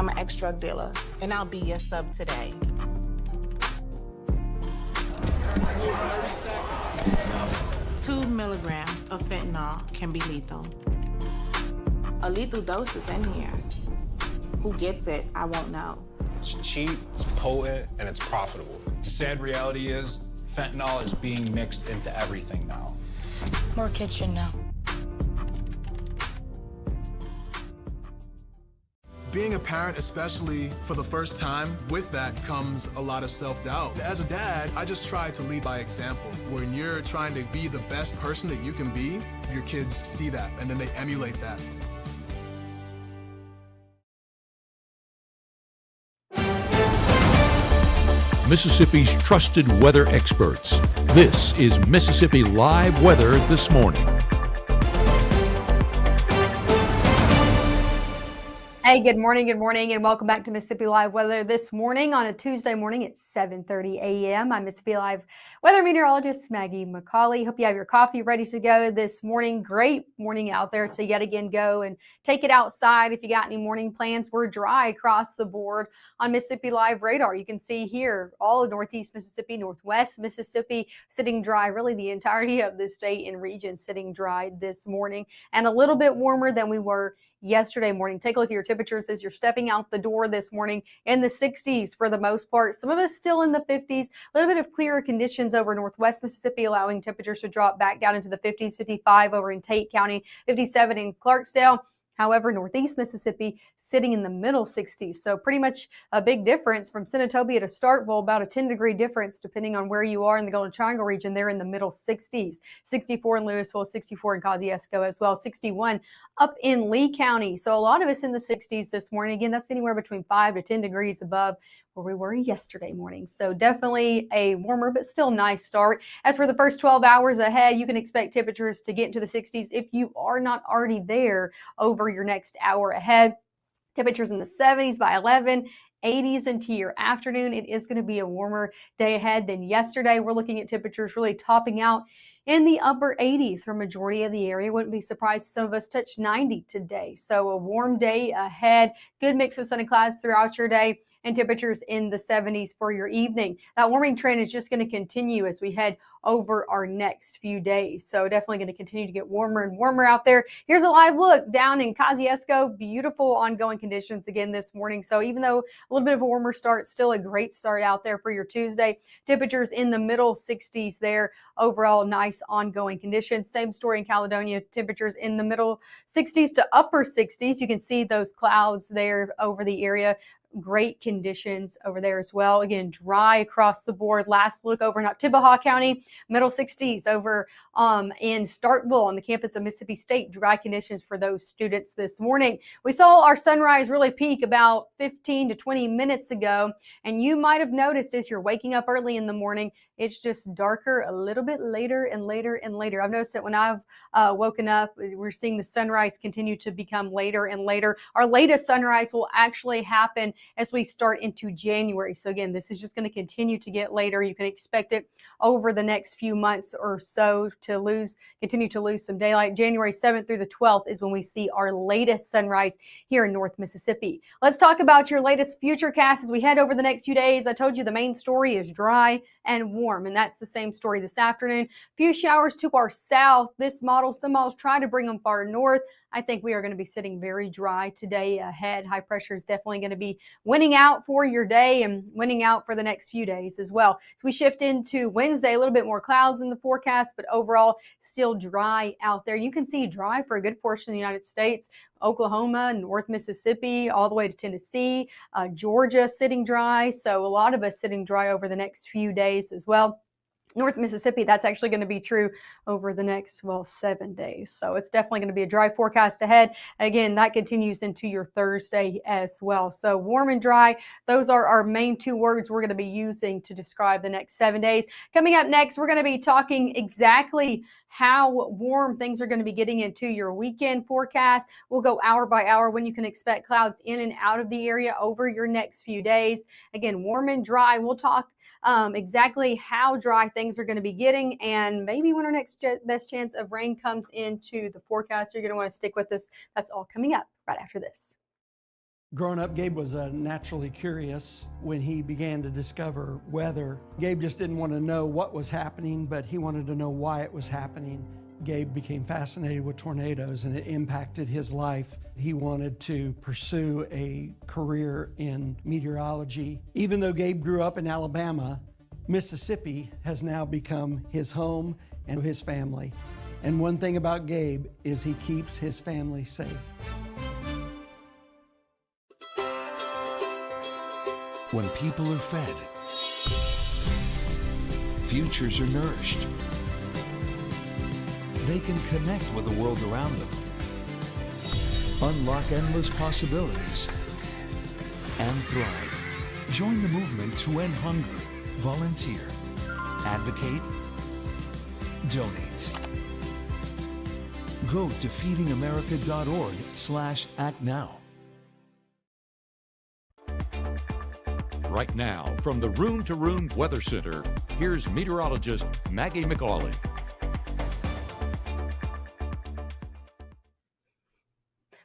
I'm an ex-drug dealer, and I'll be your sub today. Two milligrams of fentanyl can be lethal. A lethal dose is in here. Who gets it, I won't know. It's cheap, it's potent, and it's profitable. The sad reality is, fentanyl is being mixed into everything now. More kids should know. Being a parent, especially for the first time, with that comes a lot of self-doubt. As a dad, I just try to lead by example. When you're trying to be the best person that you can be, your kids see that and then they emulate that. Mississippi's trusted weather experts. This is Mississippi Live Weather This Morning. Hey, good morning, and welcome back to Mississippi Live Weather This Morning on a Tuesday morning at 7:30 a.m. I'm Mississippi Live weather meteorologist Maggie McCauley. Hope you have your coffee ready to go this morning. Great morning out there to yet again go and take it outside. If you got any morning plans, we're dry across the board on Mississippi Live radar. You can see here all of Northeast Mississippi, Northwest Mississippi sitting dry, really the entirety of the state and region sitting dry this morning, and a little bit warmer than we were yesterday morning. Take a look at your temperatures as you're stepping out the door this morning in the 60s for the most part. Some of us still in the 50s. A little bit of clearer conditions over Northwest Mississippi, allowing temperatures to drop back down into the 50s, 55 over in Tate County, 57 in Clarksdale. However, Northeast Mississippi sitting in the middle 60s. So pretty much a big difference from Senatobia to Starkville, about a 10-degree difference depending on where you are in the Golden Triangle region. They're in the middle 60s. 64 in Louisville, 64 in Kosciuszko as well, 61 up in Lee County. So a lot of us in the 60s this morning. Again, that's anywhere between 5 to 10 degrees above where we were yesterday morning. So definitely a warmer but still nice start. As for the first 12 hours ahead, you can expect temperatures to get into the 60s if you are not already there over your next hour ahead. Temperatures in the 70s by 11. 80s into your afternoon. It is going to be a warmer day ahead than yesterday. We're looking at temperatures really topping out in the upper 80s for a majority of the area. Wouldn't be surprised if some of us touch 90 today. So a warm day ahead. Good mix of sun and clouds throughout your day, and temperatures in the 70s for your evening. That warming trend is just going to continue as we head over our next few days. So definitely going to continue to get warmer and warmer out there. Here's a live look down in Kosciuszko. Beautiful ongoing conditions again this morning. So even though a little bit of a warmer start, still a great start out there for your Tuesday. Temperatures in the middle 60s there. Overall, nice ongoing conditions. Same story in Caledonia. Temperatures in the middle 60s to upper 60s. You can see those clouds there over the area. Great conditions over there as well. Again, dry across the board. Last look over in Oktibbeha County, middle 60s over in Starkville on the campus of Mississippi State. Dry conditions for those students this morning. We saw our sunrise really peak about 15 to 20 minutes ago, and you might have noticed as you're waking up early in the morning, it's just darker a little bit later and later and later. I've noticed that when I've woken up, we're seeing the sunrise continue to become later and later. Our latest sunrise will actually happen as we start into January. So again, this is just going to continue to get later. You can expect it over the next few months or so to continue to lose some daylight. January 7th through the 12th is when we see our latest sunrise here in North Mississippi. Let's talk about your latest futurecast as we head over the next few days. I told you the main story is dry and warm, and that's the same story this afternoon. Few showers to our south. This model, some models try to bring them far north. I think we are going to be sitting very dry today ahead. High pressure is definitely going to be winning out for your day and winning out for the next few days as well. So we shift into Wednesday, a little bit more clouds in the forecast, but overall still dry out there. You can see dry for a good portion of the United States. Oklahoma, North Mississippi, all the way to Tennessee, Georgia sitting dry. So a lot of us sitting dry over the next few days as well. North Mississippi, that's actually going to be true over the next, 7 days. So it's definitely going to be a dry forecast ahead. Again, that continues into your Thursday as well. So warm and dry, those are our main two words we're going to be using to describe the next 7 days. Coming up next, we're going to be talking exactly how warm things are going to be getting into your weekend forecast. We'll go hour by hour when you can expect clouds in and out of the area over your next few days. Again, warm and dry. We'll talk exactly how dry things are going to be getting and maybe when our next best chance of rain comes into the forecast. You're going to want to stick with us. That's all coming up right after this. Growing up, Gabe was naturally curious. When he began to discover weather, Gabe just didn't want to know what was happening, but he wanted to know why it was happening. Gabe became fascinated with tornadoes, and it impacted his life. He wanted to pursue a career in meteorology. Even though Gabe grew up in Alabama, Mississippi has now become his home and his family. And one thing about Gabe is he keeps his family safe. When people are fed, futures are nourished. They can connect with the world around them, unlock endless possibilities, and thrive. Join the movement to end hunger. Volunteer, advocate, donate. Go to feedingamerica.org/act now. Right now, from the Room to Room Weather Center, here's meteorologist Maggie McAuley.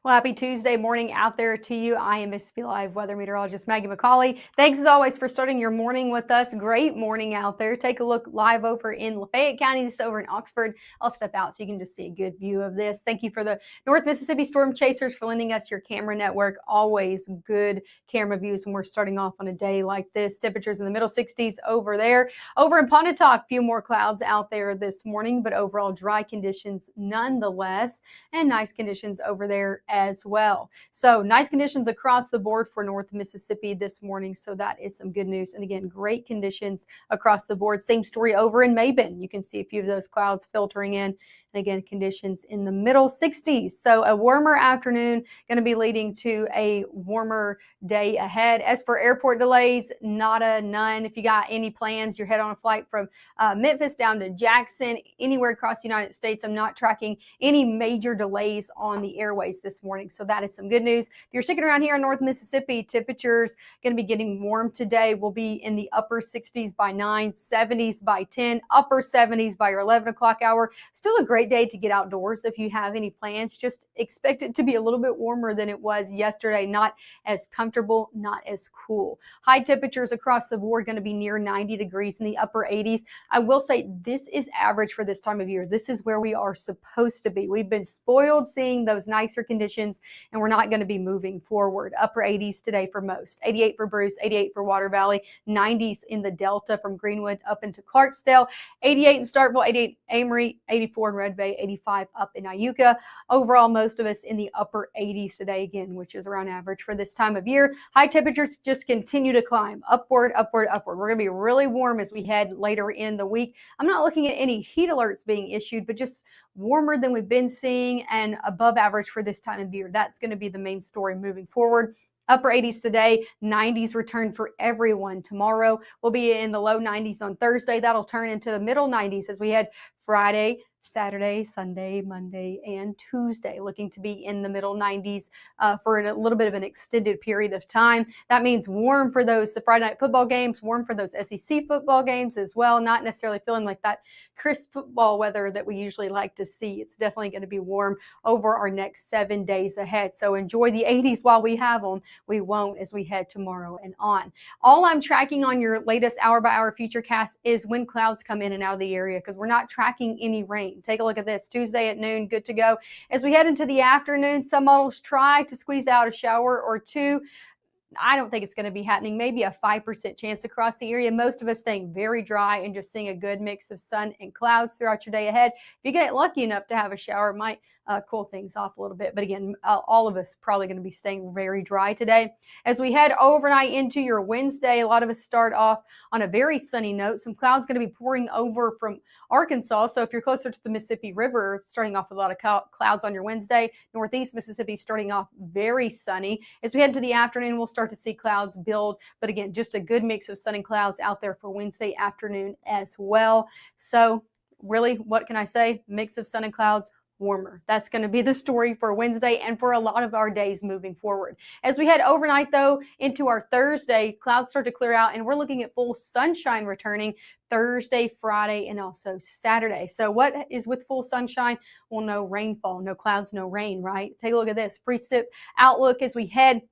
Well, happy Tuesday morning out there to you. I am Mississippi Live weather meteorologist Maggie McAuley. Thanks as always for starting your morning with us. Great morning out there. Take a look live over in Lafayette County. This is over in Oxford. I'll step out so you can just see a good view of this. Thank you for the North Mississippi Storm Chasers for lending us your camera network. Always good camera views when we're starting off on a day like this. Temperatures in the middle 60s over there. Over in Pontotoc, a few more clouds out there this morning, but overall dry conditions nonetheless, and nice conditions over there as well. So nice conditions across the board for North Mississippi this morning. So that is some good news. And again, great conditions across the board. Same story over in Mabin. You can see a few of those clouds filtering in. And again, conditions in the middle 60s. So a warmer afternoon going to be leading to a warmer day ahead. As for airport delays, none. If you got any plans, you're head on a flight from Memphis down to Jackson, anywhere across the United States. I'm not tracking any major delays on the airways this morning. So that is some good news. If you're sticking around here in North Mississippi, temperatures going to be getting warm today. We'll be in the upper 60s by 9, 70s by 10, upper 70s by your 11 o'clock hour. Still a great day to get outdoors. If you have any plans, just expect it to be a little bit warmer than it was yesterday. Not as comfortable, not as cool. High temperatures across the board going to be near 90 degrees in the upper 80s. I will say this is average for this time of year. This is where we are supposed to be. We've been spoiled seeing those nicer conditions, and we're not going to be moving forward. Upper 80s today for most. 88 for Bruce, 88 for Water Valley, 90s in the Delta from Greenwood up into Clarksdale, 88 in Starkville, 88 Amory, 84 in Red Bay, 85 up in Iuka. Overall, most of us in the upper 80s today again, which is around average for this time of year. High temperatures just continue to climb upward. We're going to be really warm as we head later in the week. I'm not looking at any heat alerts being issued, but just warmer than we've been seeing and above average for this time of year. That's going to be the main story moving forward. Upper 80s today, 90s return for everyone tomorrow. We'll be in the low 90s on Thursday. That'll turn into the middle 90s as we head Friday, Saturday, Sunday, Monday, and Tuesday, looking to be in the middle 90s for a little bit of an extended period of time. That means warm for those Friday night football games, warm for those SEC football games as well. Not necessarily feeling like that crisp football weather that we usually like to see. It's definitely going to be warm over our next 7 days ahead. So enjoy the 80s while we have them. We won't as we head tomorrow and on. All I'm tracking on your latest hour-by-hour futurecast is when clouds come in and out of the area, because we're not tracking any rain. Take a look at this. Tuesday at noon, good to go. As we head into the afternoon, some models try to squeeze out a shower or two. I don't think it's going to be happening. Maybe a 5% chance across the area. Most of us staying very dry and just seeing a good mix of sun and clouds throughout your day ahead. If you get lucky enough to have a shower, it might cool things off a little bit. But again, all of us probably going to be staying very dry today. As we head overnight into your Wednesday, a lot of us start off on a very sunny note. Some clouds going to be pouring over from Arkansas. So if you're closer to the Mississippi River, starting off with a lot of clouds on your Wednesday. Northeast Mississippi starting off very sunny. As we head into the afternoon, we'll start to see clouds build. But again, just a good mix of sun and clouds out there for Wednesday afternoon as well. So really, what can I say? Mix of sun and clouds. Warmer. That's going to be the story for Wednesday and for a lot of our days moving forward. As we head overnight, though, into our Thursday, clouds start to clear out, and we're looking at full sunshine returning Thursday, Friday, and also Saturday. So what is with full sunshine? Well, no rainfall, no clouds, no rain, right? Take a look at this precip outlook as we head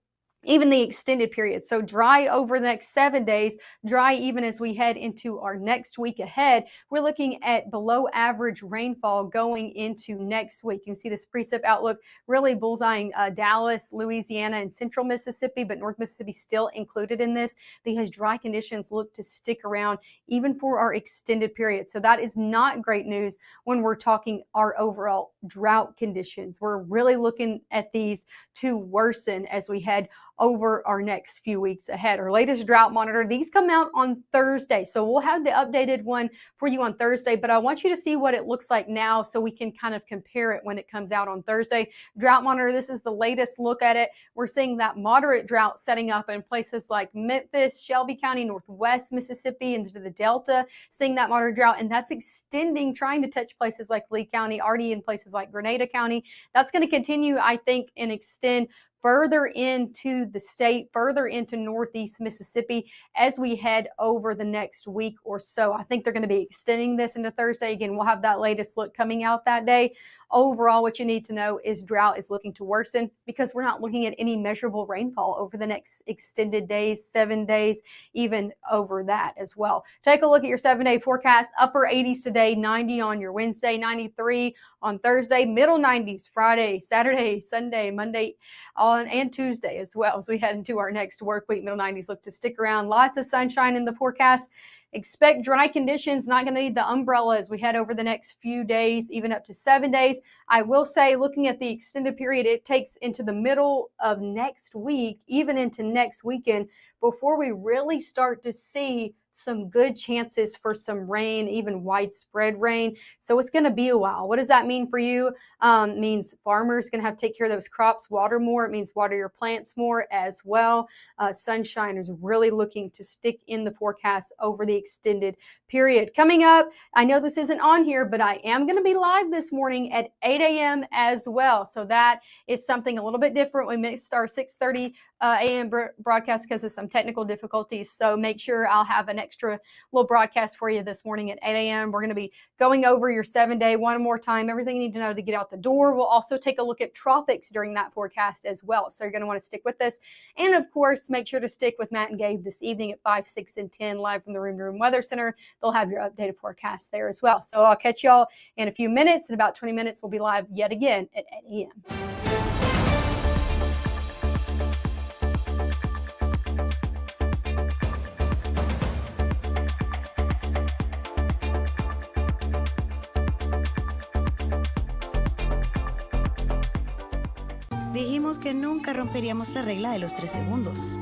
even the extended period. So dry over the next 7 days, dry even as we head into our next week ahead. We're looking at below average rainfall going into next week. You can see this precip outlook really bullseyeing Dallas, Louisiana, and central Mississippi, but North Mississippi still included in this because dry conditions look to stick around even for our extended period. So that is not great news when we're talking our overall drought conditions. We're really looking at these to worsen as we head over our next few weeks ahead. Our latest drought monitor, these come out on Thursday. So we'll have the updated one for you on Thursday, but I want you to see what it looks like now so we can kind of compare it when it comes out on Thursday. Drought monitor, this is the latest look at it. We're seeing that moderate drought setting up in places like Memphis, Shelby County, Northwest Mississippi, into the Delta, seeing that moderate drought, and that's extending, trying to touch places like Lee County, already in places like Grenada County. That's going to continue, I think, and extend further into the state, further into Northeast Mississippi as we head over the next week or so. I think they're going to be extending this into Thursday. Again, we'll have that latest look coming out that day. Overall, what you need to know is drought is looking to worsen because we're not looking at any measurable rainfall over the next extended days, 7 days, even over that as well. Take a look at your 7-day forecast. Upper 80s today, 90 on your Wednesday, 93 on Thursday, middle 90s Friday, Saturday, Sunday, Monday, and Tuesday as well. As we head into our next work week, middle 90s look to stick around. Lots of sunshine in the forecast. Expect dry conditions, not going to need the umbrella as we head over the next few days, even up to 7 days. I will say, looking at the extended period, it takes into the middle of next week, even into next weekend, before we really start to see some good chances for some rain, even widespread rain. So it's going to be a while. What does that mean for you? It means farmers going to have to take care of those crops, water more. It means water your plants more as well. Sunshine is really looking to stick in the forecast over the extended period. Coming up, I know this isn't on here, but I am going to be live this morning at 8 a.m. as well. So that is something a little bit different. We missed our 6:30 a.m. broadcast because of some technical difficulties. So make sure I'll have an extra little broadcast for you this morning at 8 a.m. We're going to be going over your 7-day one more time, everything you need to know to get out the door. We'll also take a look at tropics during that forecast as well. So you're going to want to stick with us. And of course, make sure to stick with Matt and Gabe this evening at 5, 6, and 10 live from the Room to Room Weather Center. They'll have your updated forecast there as well. So I'll catch y'all in a few minutes. In about 20 minutes, we'll be live yet again at 8 a.m. Dijimos que nunca romperíamos la regla de los 3 segundos.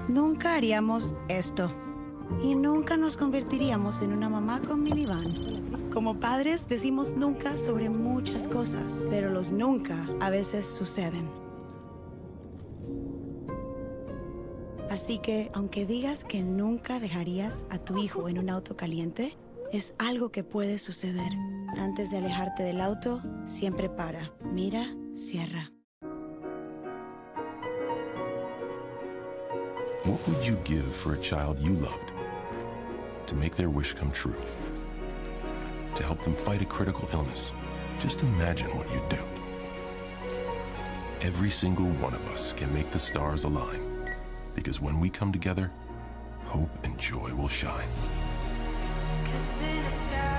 Nunca haríamos esto. Y nunca nos convertiríamos en una mamá con minivan. Como padres decimos nunca sobre muchas cosas, pero los nunca a veces suceden. Así que, aunque digas que nunca dejarías a tu hijo en un auto caliente, es algo que puede suceder. Antes de alejarte del auto, siempre para, mira, cierra. What would you give for a child you loved? To make their wish come true? To help them fight a critical illness? Just imagine what you'd do. Every single one of us can make the stars align, because when we come together, hope and joy will shine. 'Cause in a star